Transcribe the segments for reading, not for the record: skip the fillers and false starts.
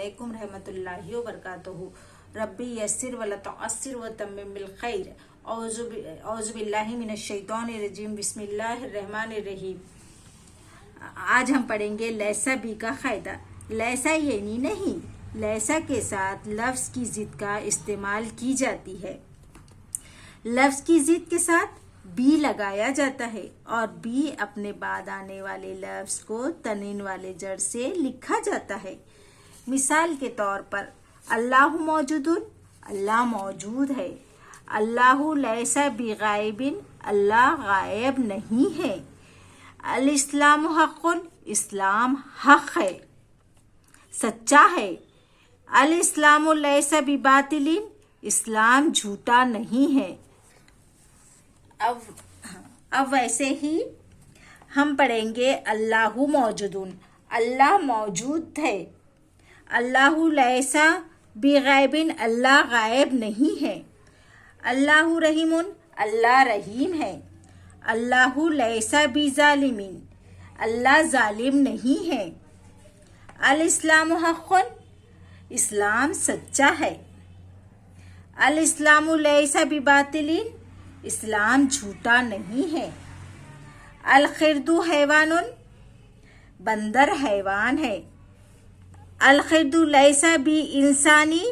अलैकुम रहमतुल्लाहि व बरकातुहू। रब्बी यस्सिर वला तुअस्सिर व तम्मिम बिल खैर। औज़ु बिल्लाहि मिनश शैतानिर रजीम। बिस्मिल्लाहिर रहमानिर रहीम। आज हम पढ़ेंगे लैसा बी का कायदा। लैसा यानी नहीं, लैसा के साथ लफ्ज़ की ज़िद का इस्तेमाल की जाती है। लफ्ज़ की ज़िद के साथ बी लगाया जाता है और बी अपने बाद आने वाले लफ्ज़ को तनीन वाले जड़ से लिखा जाता है। मिसाल के तौर पर अल्लाह मौजूदुन, अल्लाह मौजूद है। अल्लाहु लैसा बिगाइबिन, अल्लाह गायब नहीं है। अल इस्लाम हक़्क़ुन, इस्लाम हक़ है, सच्चा है। अल इस्लामु लैसा बिबातिलिन, इस्लाम झूठा नहीं है। अब वैसे ही हम पढ़ेंगे अल्लाहु मौजूदुन, अल्लाह मौजूद है। अल्लाहु लैसा बिगाइबिन, अल्लाह गायब नहीं है। अल्लाहु रहीमुन, अल्लाह रहीम है। अल्लाहु लैसा बिज़ालिमिन, अल्लाह जालिम नहीं है। अल इस्लामु हक़्क़ुन, इस्लाम सच्चा है। अल इस्लामु लैसा बिबातिलिन, इस्लाम झूठा नहीं है। अल खिरदु हैवानुन, बंदर हैवान है। अल खिरदु लैसा बी इंसानी,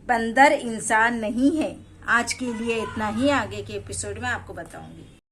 बंदर इंसान नहीं है। आज के लिए इतना ही, आगे के एपिसोड में आपको बताऊंगी।